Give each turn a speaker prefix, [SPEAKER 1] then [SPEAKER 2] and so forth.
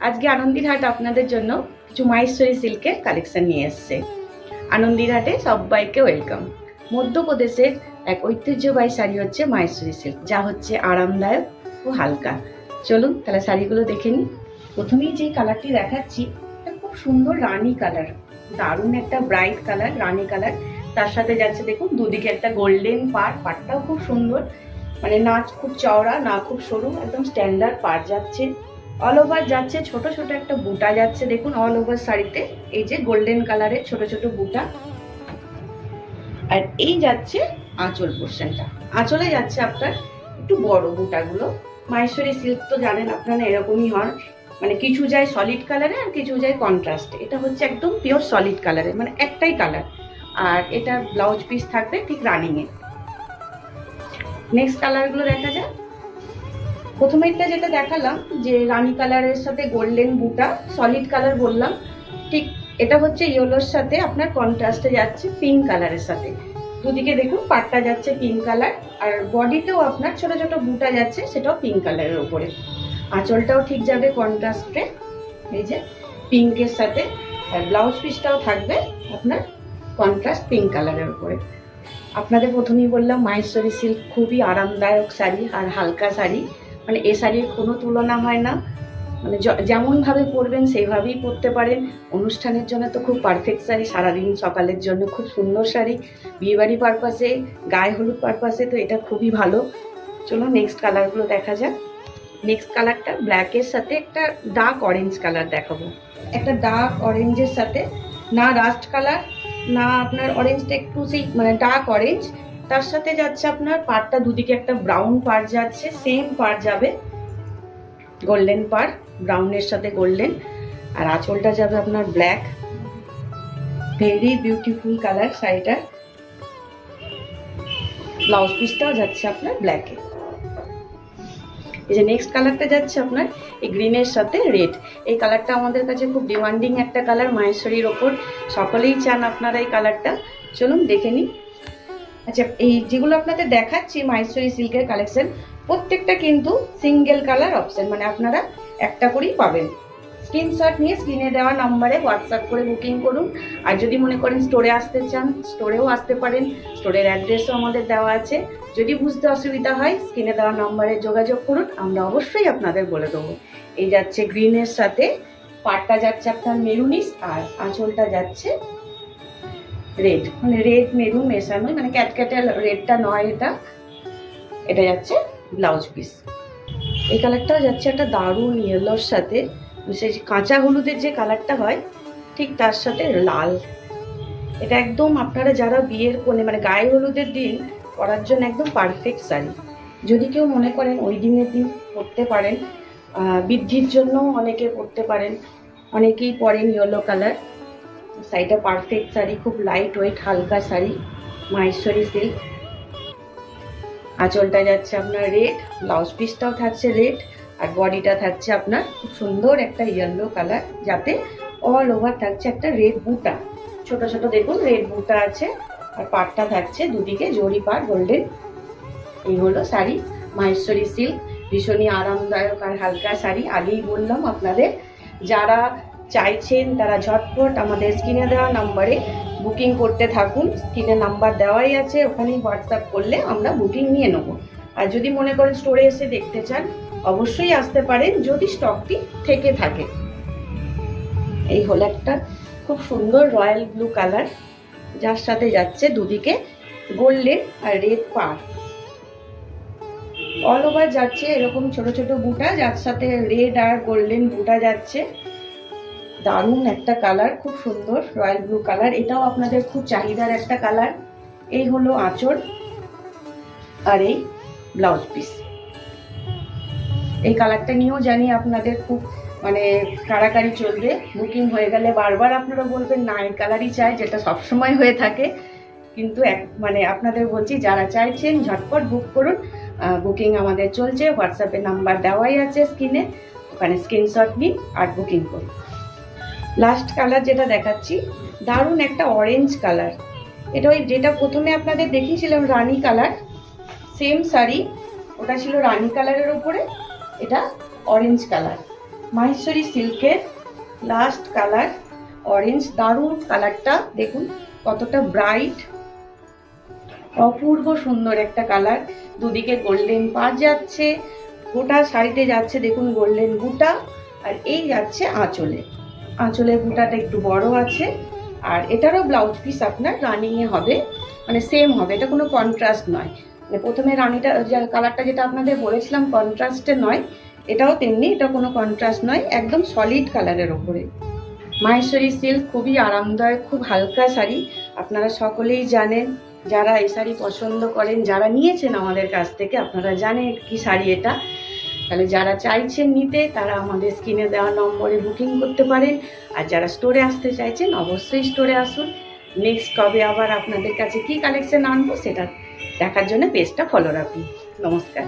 [SPEAKER 1] আজকে আনন্দীরহাট আপনাদের জন্য কিছু মাহেশ্বরী সিল্কের কালেকশন নিয়ে এসছে। আনন্দীরহাটে সবাইকে ওয়েলকাম। মধ্যপ্রদেশের এক ঐতিহ্যবাহী শাড়ি হচ্ছে মাহেশ্বরী সিল্ক, যা হচ্ছে আরামদায়ক ও হালকা। চলুন তাহলে শাড়িগুলো দেখে নিই। প্রথমেই যে কালারটি দেখাচ্ছি এটা খুব সুন্দর রানী কালার, দারুণ একটা ব্রাইট কালার, রানী কালার। তার সাথে যাচ্ছে দেখুন দুদিকে একটা গোল্ডেন পাড়টাও খুব সুন্দর, মানে না খুব চওড়া না খুব সরু, একদম স্ট্যান্ডার্ড পাড় যাচ্ছে। অল ওভার যাচ্ছে ছোট ছোট একটা বুটা যাচ্ছে, দেখুন অল ওভার শাড়িতে এই যে গোল্ডেন কালারের ছোট ছোট বুটা। আর এই যাচ্ছে আঁচল পোর্শনটা, আঁচলে যাচ্ছে আপনার একটু বড় বুটাগুলো। মাহেশ্বরী সিল্ক তো জানেন আপনারা এরকমই হয়, মানে কিছু যায় সলিড কালারে আর কিছু যায় কন্ট্রাস্টে। এটা হচ্ছে একদম পিওর সলিড কালারে, মানে একটাই কালার। আর এটা ব্লাউজ পিস থাকবে ঠিক রানিংয়ে। নেক্সট কালারগুলো দেখা যায়। প্রথমেরটা যেটা দেখালাম যে রানী কালারের সাথে গোল্ডেন বুটা, সলিড কালার বললাম, ঠিক এটা হচ্ছে ইয়েলোর সাথে আপনার কন্ট্রাস্টে যাচ্ছে পিঙ্ক কালারের সাথে। দুদিকে দেখুন পাটটা যাচ্ছে পিঙ্ক কালার, আর বডিতেও আপনার ছোট ছোট বুটা যাচ্ছে, সেটাও পিঙ্ক কালারের উপরে। আঁচলটাও ঠিক যাবে কন্ট্রাস্টে এই যে পিঙ্কের সাথে, আর ব্লাউজ পিসটাও থাকবে আপনার কন্ট্রাস্ট পিঙ্ক কালারের উপরে। আপনাদের প্রথমেই বললাম মাহেশ্বরী সিল্ক খুবই আরামদায়ক শাড়ি আর হালকা শাড়ি, মানে এ শাড়ির কোনো তুলনা হয় না। মানে যেমনভাবে পরবেন সেইভাবেই পরতে পারেন। অনুষ্ঠানের জন্য তো খুব পারফেক্ট শাড়ি, সারাদিন সকালের জন্য খুব সুন্দর শাড়ি, বিয়েবাড়ি পারপাসে, গায়ে হলুদ পারপাসে তো এটা খুবই ভালো। চলো নেক্সট কালারগুলো দেখা যাক। নেক্সট কালারটা ব্ল্যাকের সাথে একটা ডার্ক অরেঞ্জ কালার দেখাবো। একটা ডার্ক অরেঞ্জের সাথে, না রাস্ট কালার না আপনার অরেঞ্জটা একটু সেই মানে ডার্ক অরেঞ্জ, তার সাথে যাচ্ছে আপনার পাড়টা দুদিকে একটা ব্রাউন পাড় যাচ্ছে, সেম পাড় যাবে গোল্ডেন পাড়, ব্রাউনের সাথে গোল্ডেন। আর আঁচলটা যাবে আপনার ব্ল্যাক, ভেরি বিউটিফুল কালার শাড়িটার। ব্লাউজ পিসটাও যাচ্ছে আপনার ব্ল্যাকে। এই যে নেক্সট কালারটা যাচ্ছে আপনার এই গ্রিনের সাথে রেড। এই কালারটা আমাদের কাছে খুব ডিমান্ডিং একটা কালার মাহেশ্বরীর ওপর, সকলেই চান আপনারা এই কালারটা। চলুন দেখে নিই। আচ্ছা, এই যেগুলো আপনাদের দেখাচ্ছি মাহেশ্বরী সিল্কের কালেকশন, প্রত্যেকটা কিন্তু সিঙ্গেল কালার অপশন, মানে আপনারা একটা করেই পাবেন। স্ক্রিনশট নিয়ে স্ক্রিনে দেওয়া নাম্বারে হোয়াটসঅ্যাপ করে বুকিং করুন। আর যদি মনে করেন স্টোরে আসতে চান, স্টোরেও আসতে পারেন, স্টোরের অ্যাড্রেসও আমাদের দেওয়া আছে। যদি বুঝতে অসুবিধা হয় স্ক্রিনে দেওয়া নাম্বারে যোগাযোগ করুন, আমরা অবশ্যই আপনাদের বলে দেবো। এই যাচ্ছে গ্রিনের সাথে, পাড়টা যাচ্ছে আপনার মেরুনিস, আর আঁচলটা যাচ্ছে রেড, মানে রেড মেরুন মেশানো, মানে ক্যাটক্যাটে রেডটা নয়, এটা যাচ্ছে ব্লাউজ পিস। এই কালারটাও যাচ্ছে একটা দারুণ ইয়েলোর সাথে, সেই কাঁচা হলুদের যে কালারটা হয় ঠিক তার সাথে লাল। এটা একদম আপনারা যারা বিয়ের কোণে মানে গায়ে হলুদের দিন পরার জন্য একদম পারফেক্ট শাড়ি। যদি কেউ মনে করেন ওই দিনের দিন পরতে পারেন, বৃদ্ধির জন্য অনেকে পরতে পারেন, অনেকেই পরেন ইয়েলো কালার। শাড়িটা পারফেক্ট শাড়ি, খুব লাইট ওয়েট হালকা শাড়ি, মাহেশ্বরী সিল্ক। আঁচলটা যাচ্ছে আপনার রেড, ব্লাউজ পিসটাও থাকছে রেড, আর বডিটা থাকছে আপনার খুব সুন্দর একটা ইয়েলো কালার, যাতে অল ওভার থাকছে একটা রেড বুটা, ছোট ছোট দেখুন রেড বুটা আছে। আর পাড়টা থাকছে দুদিকে জরি পাড় গোল্ডেন। এই হলো শাড়ি মাহেশ্বরী সিল্ক, ভীষণই আরামদায়ক আর হালকা শাড়ি। আগেই বললাম আপনাদের, যারা চাইছেন তারা ঝটপট আমাদের স্ক্রিনে দেওয়া নাম্বারে বুকিং করতে থাকুন। স্ক্রিনে নাম্বার দেওয়াই আছে, ওখানেই হোয়াটসঅ্যাপ করলে আমরা বুকিং নিয়ে নেবো। আর যদি মনে করেন স্টোরে এসে দেখতে চান অবশ্যই আসতে পারেন, যদি স্টকটি থেকে থাকে। এই হলো একটা খুব সুন্দর রয়্যাল ব্লু কালার, যার সাথে যাচ্ছে দুদিকে গোল্ডেন আর রেড পাড়। অল ওভার যাচ্ছে এরকম ছোট ছোট বুটা, যার সাথে রেড আর গোল্ডেন বুটা যাচ্ছে। দারুণ একটা কালার, খুব সুন্দর রয়্যাল ব্লু কালার, এটাও আপনাদের খুব চাহিদার একটা কালার। এই হলো আঁচল আর এই ব্লাউজ পিস। এই কালারটা নিয়েও জানি আপনাদের খুব মানে কাড়াকাড়ি চলবে, বুকিং হয়ে গেলে বারবার আপনারা বলবেন না এই কালারই চাই, যেটা সবসময় হয়ে থাকে। কিন্তু মানে আপনাদের বলছি যারা চাইছেন ঝটপট বুক করুন। বুকিং আমাদের চলছে, হোয়াটসঅ্যাপে নাম্বার দেওয়াই আছে স্ক্রিনে, ওখানে স্ক্রিনশট নিন আর বুকিং করুন। লাস্ট কালার যেটা দেখাচ্ছি, দারুণ একটা অরেঞ্জ কালার। এটা ওই যেটা প্রথমে আপনাদের দেখিয়েছিলাম রানী কালার, সেম শাড়ি, ওটা ছিল রানী কালারের উপরে, এটা অরেঞ্জ কালার। মাহেশ্বরী সিল্কের লাস্ট কালার অরেঞ্জ, দারুণ কালারটা দেখুন কতটা ব্রাইট, অপূর্ব সুন্দর একটা কালার। দুদিকে গোল্ডেন পাড় যাচ্ছে, গোটা শাড়িতে যাচ্ছে দেখুন গোল্ডেন বুটা, আর এই যাচ্ছে আঁচলে। আঁচলের বুটাটা একটু বড় আছে, আর এটারও ব্লাউজ পিস আপনার রানিংয়ে হবে, মানে সেম হবে, এটা কোনো কন্ট্রাস্ট নয়। মানে প্রথমে রানিটা কালারটা যেটা আপনাদের বলেছিলাম কন্ট্রাস্টে নয়, এটাও তেমনি, এটা কোনো কন্ট্রাস্ট নয়, একদম সলিড কালারের ওপরে। মাহেশ্বরী সিল্ক খুবই আরামদায়ক, খুব হালকা শাড়ি, আপনারা সকলেই জানেন। যারা এই শাড়ি পছন্দ করেন, যারা নিয়েছেন আমাদের কাছ থেকে, আপনারা জানেন কি শাড়ি এটা। তাহলে যারা চাইছেন নিতে, তারা আমাদের স্ক্রিনে দেওয়া নম্বরে বুকিং করতে পারেন। আর যারা স্টোরে আসতে চাইছেন, অবশ্যই স্টোরে আসুন। নেক্সট কবে আবার আপনাদের কাছে কি কালেকশন আনবো সেটা দেখার জন্য পেজটা ফলো রাখুন। নমস্কার।